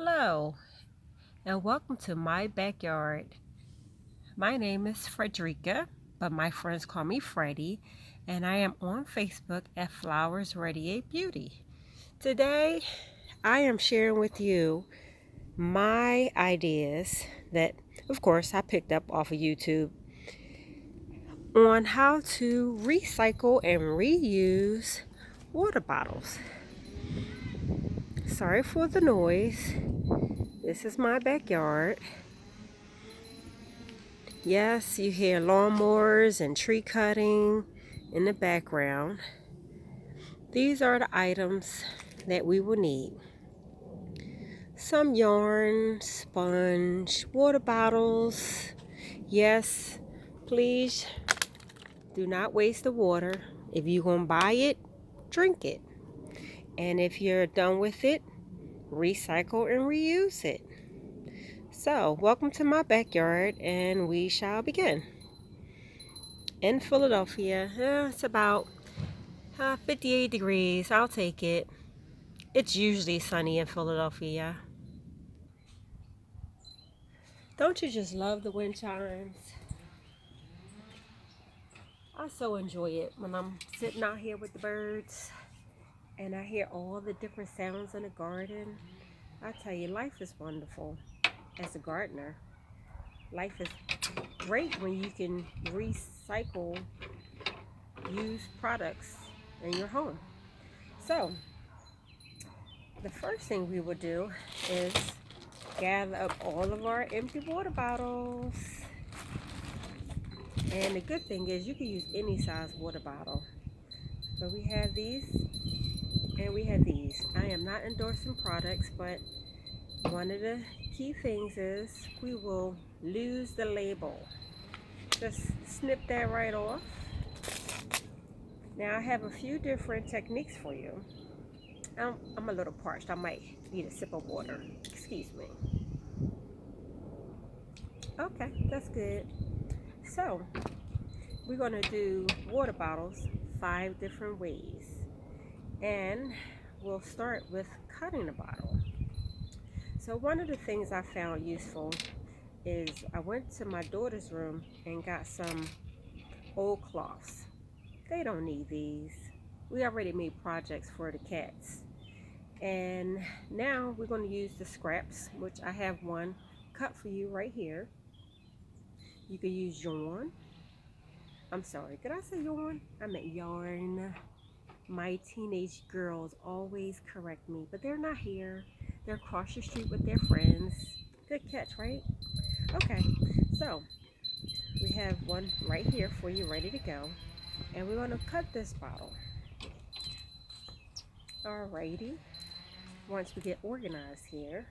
Hello, and welcome to my backyard. My name is Frederica, but my friends call me Freddie, and I am on Facebook at Flowers Radiate Beauty. Today, I am sharing with you my ideas that, of course, I picked up off of YouTube on how to recycle and reuse water bottles. Sorry for the noise. This is my backyard. Yes, you hear lawnmowers and tree cutting in the background. These are the items that we will need. Some yarn, sponge, water bottles. Yes, please do not waste the water. If you're going to buy it, drink it. And if you're done with it, recycle and reuse it. So, welcome to my backyard, and we shall begin. In Philadelphia, it's about 58 degrees. I'll take it. It's usually sunny in Philadelphia. Don't you just love the wind chimes? I so enjoy it when I'm sitting out here with the birds and I hear all the different sounds in the garden. I tell you, life is wonderful as a gardener. Life is great when you can recycle used products in your home. So, the first thing we will do is gather up all of our empty water bottles. And the good thing is you can use any size water bottle. So we have these and we have these. I am not endorsing products, but one of the key things is we will lose the label. Just snip that right off. Now I have a few different techniques for you. I'm a little parched. I might need a sip of water. Excuse me. Okay, that's good. So we're going to do water bottles 5 different ways. And we'll start with cutting the bottle. So one of the things I found useful is I went to my daughter's room and got some old cloths. They don't need these. We already made projects for the cats. And now we're going to use the scraps, which I have one cut for you right here. You can use yarn. I'm sorry, did I say yarn? I meant yarn. My teenage girls always correct me, but they're not here. They're across the street with their friends. Good catch, right? Okay, so we have one right here for you ready to go. And we're going to cut this bottle. Alrighty, once we get organized here.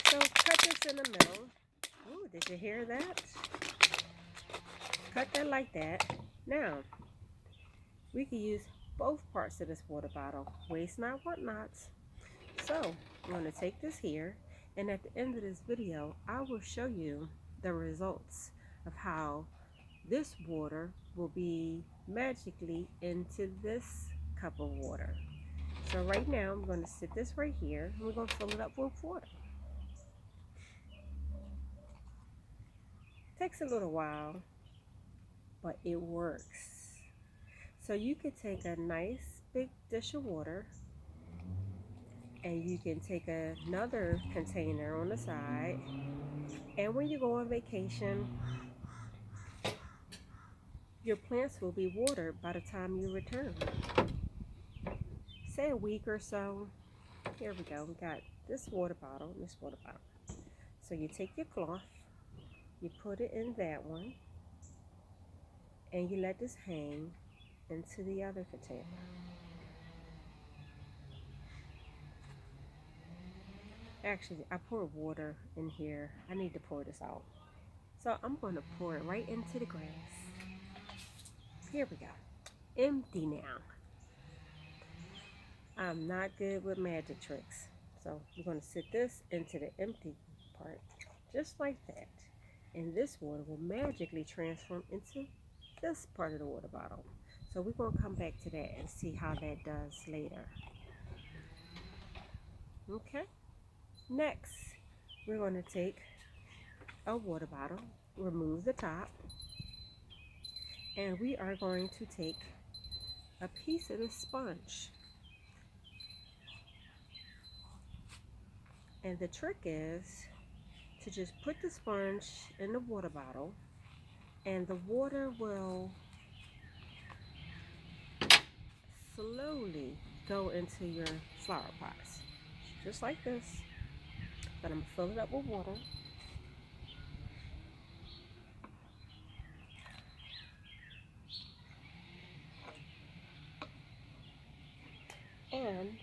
So cut this in the middle. Ooh, did you hear that? Cut that like that. Now, we can use both parts of this water bottle. Waste not, want nots. So, I'm going to take this here, and at the end of this video, I will show you the results of how this water will be magically into this cup of water. So right now, I'm going to sit this right here, and we're going to fill it up with water. Takes a little while, but it works. So you could take a nice big dish of water, and you can take another container on the side, and when you go on vacation, your plants will be watered by the time you return. Say a week or so. Here we go. We got this water bottle and this water bottle. So you take your cloth, you put it in that one, and you let this hang into the other container. Actually, I poured water in here. I need to pour this out. So I'm going to pour it right into the grass. Here we go. Empty now. I'm not good with magic tricks. So we're going to sit this into the empty part, just like that. And this water will magically transform into this part of the water bottle. So we're going to come back to that and see how that does later. Okay. Next, we're going to take a water bottle, remove the top, and we are going to take a piece of the sponge. And the trick is to just put the sponge in the water bottle, and the water will slowly go into your flower pots, just like this. But I'm gonna fill it up with water. And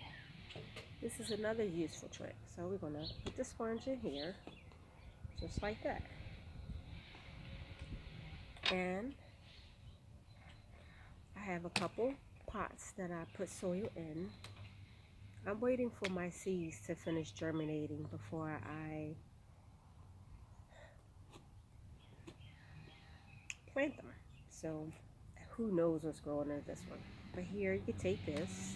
this is another useful trick. So we're gonna put the sponge in here, just like that. And I have a couple pots that I put soil in. I'm waiting for my seeds to finish germinating before I plant them. So who knows what's growing in this one. But here you take this.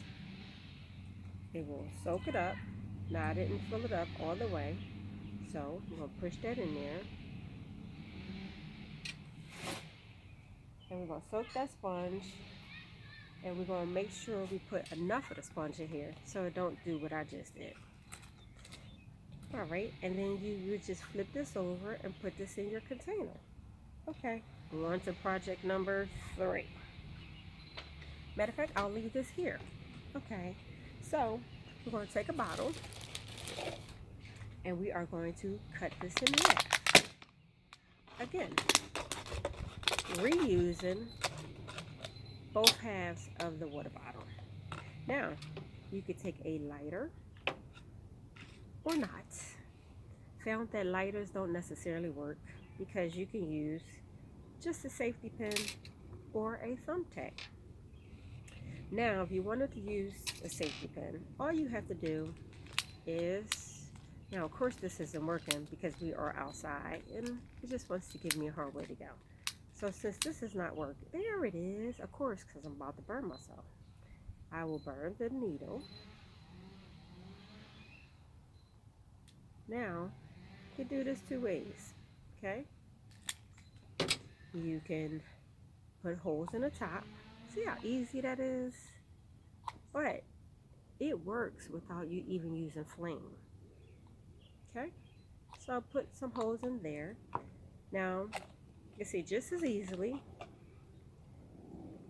It will soak it up. Now I didn't fill it up all the way. So I'm going to push that in there. And we're going to soak that sponge. And we're going to make sure we put enough of the sponge in here so it don't do what I just did. Alright, and then you just flip this over and put this in your container. Okay, we're on to project number 3. Matter of fact, I'll leave this here. Okay, so we're going to take a bottle and we are going to cut this in half. Again, reusing both halves of the water bottle. Now, you could take a lighter or not. Found that lighters don't necessarily work because you can use just a safety pin or a thumbtack. Now, if you wanted to use a safety pin, all you have to do is, now of course this isn't working because we are outside and it just wants to give me a hard way to go. So since this is not working, there it is, of course, because I'm about to burn myself. I will burn the needle. Now, you can do this 2 ways, okay? You can put holes in the top. See how easy that is? But it works without you even using flame. Okay? So I'll put some holes in there. Now, you see just as easily.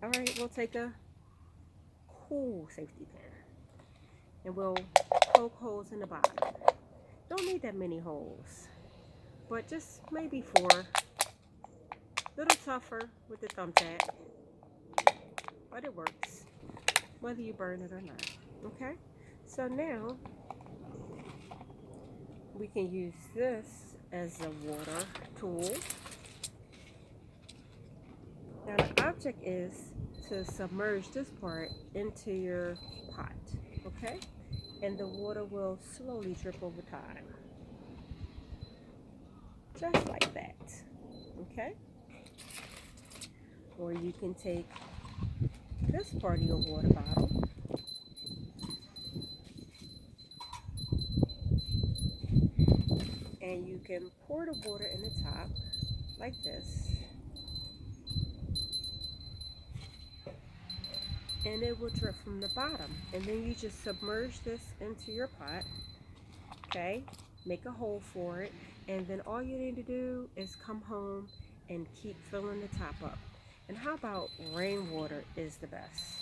Alright, we'll take a cool safety pin. And we'll poke holes in the bottom. Don't need that many holes. But just maybe 4. A little tougher with the thumbtack. But it works. Whether you burn it or not. Okay? So now we can use this as a water tool. Now the object is to submerge this part into your pot, okay? And the water will slowly drip over time. Just like that, okay? Or you can take this part of your water bottle and you can pour the water in the top like this, and it will drip from the bottom. And then you just submerge this into your pot, okay? Make a hole for it, and then all you need to do is come home and keep filling the top up. And how about rainwater is the best?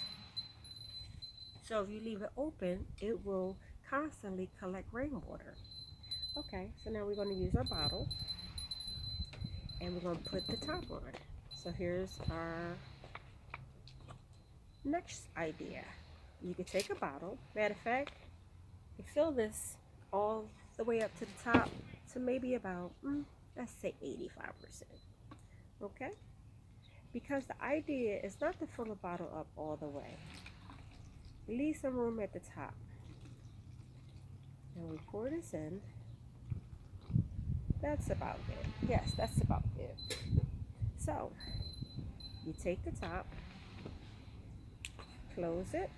So if you leave it open, it will constantly collect rainwater. Okay, so now we're going to use our bottle and we're going to put the top on. So here's our next idea. You can take a bottle. Matter of fact, you fill this all the way up to the top to maybe about, let's say 85%. Okay? Because the idea is not to fill the bottle up all the way. Leave some room at the top. And we pour this in. That's about it. Yes, that's about it. So, you take the top, close it.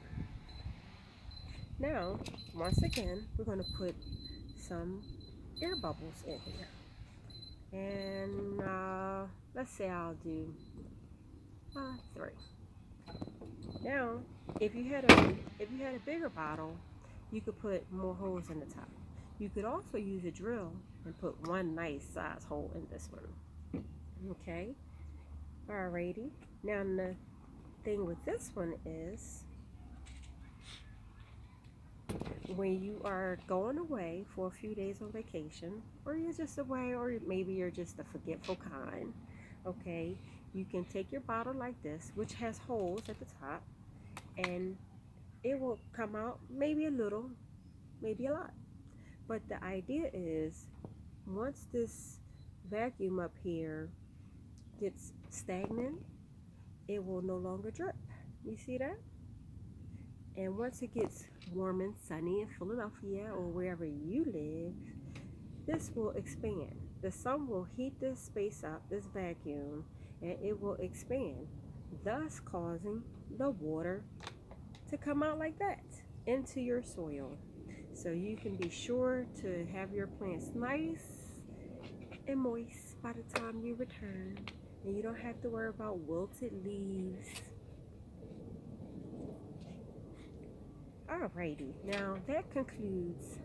Now, once again, we're going to put some air bubbles in here. And let's say I'll do 3. Now, if you had a bigger bottle, you could put more holes in the top. You could also use a drill and put one nice size hole in this one. Okay, alrighty. Now the thing with this one is, when you are going away for a few days on vacation, or you're just away, or maybe you're just a forgetful kind, okay, you can take your bottle like this, which has holes at the top, and it will come out maybe a little, maybe a lot. But the idea is, once this vacuum up here gets stagnant, it will no longer drip. You see that? And once it gets warm and sunny in Philadelphia or wherever you live, this will expand. The sun will heat this space up, this vacuum, and it will expand, thus causing the water to come out like that into your soil. So you can be sure to have your plants nice and moist by the time you return, and you don't have to worry about wilted leaves. Alrighty, now that concludes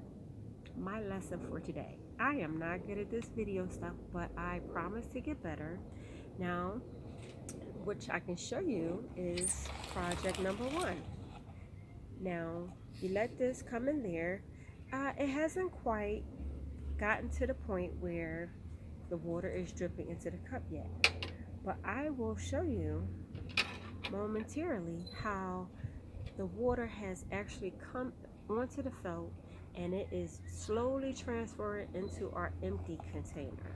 my lesson for today. I am not good at this video stuff, but I promise to get better. Now, which I can show you is project number 1. Now, you let this come in there. It hasn't quite gotten to the point where the water is dripping into the cup yet, but I will show you momentarily how the water has actually come onto the felt, and it is slowly transferring into our empty container.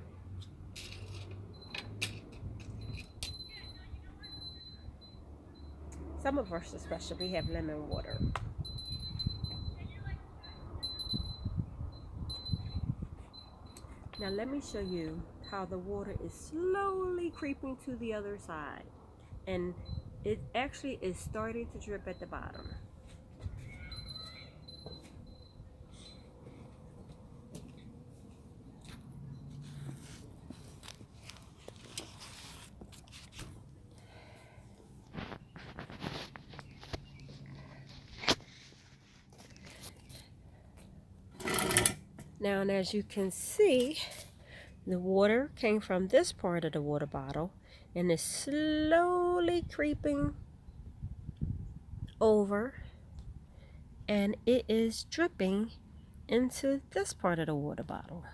Some of us, especially, we have lemon water. Now let me show you how the water is slowly creeping to the other side, and it actually is starting to drip at the bottom. Now, and as you can see, the water came from this part of the water bottle and is slowly creeping over, and it is dripping into this part of the water bottle.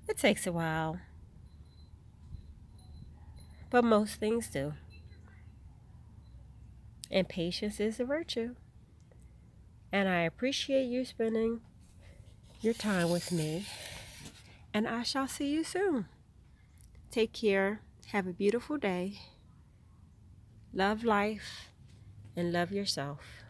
It takes a while, but most things do. And patience is a virtue. And I appreciate you spending your time with me. And I shall see you soon. Take care. Have a beautiful day. Love life and love yourself.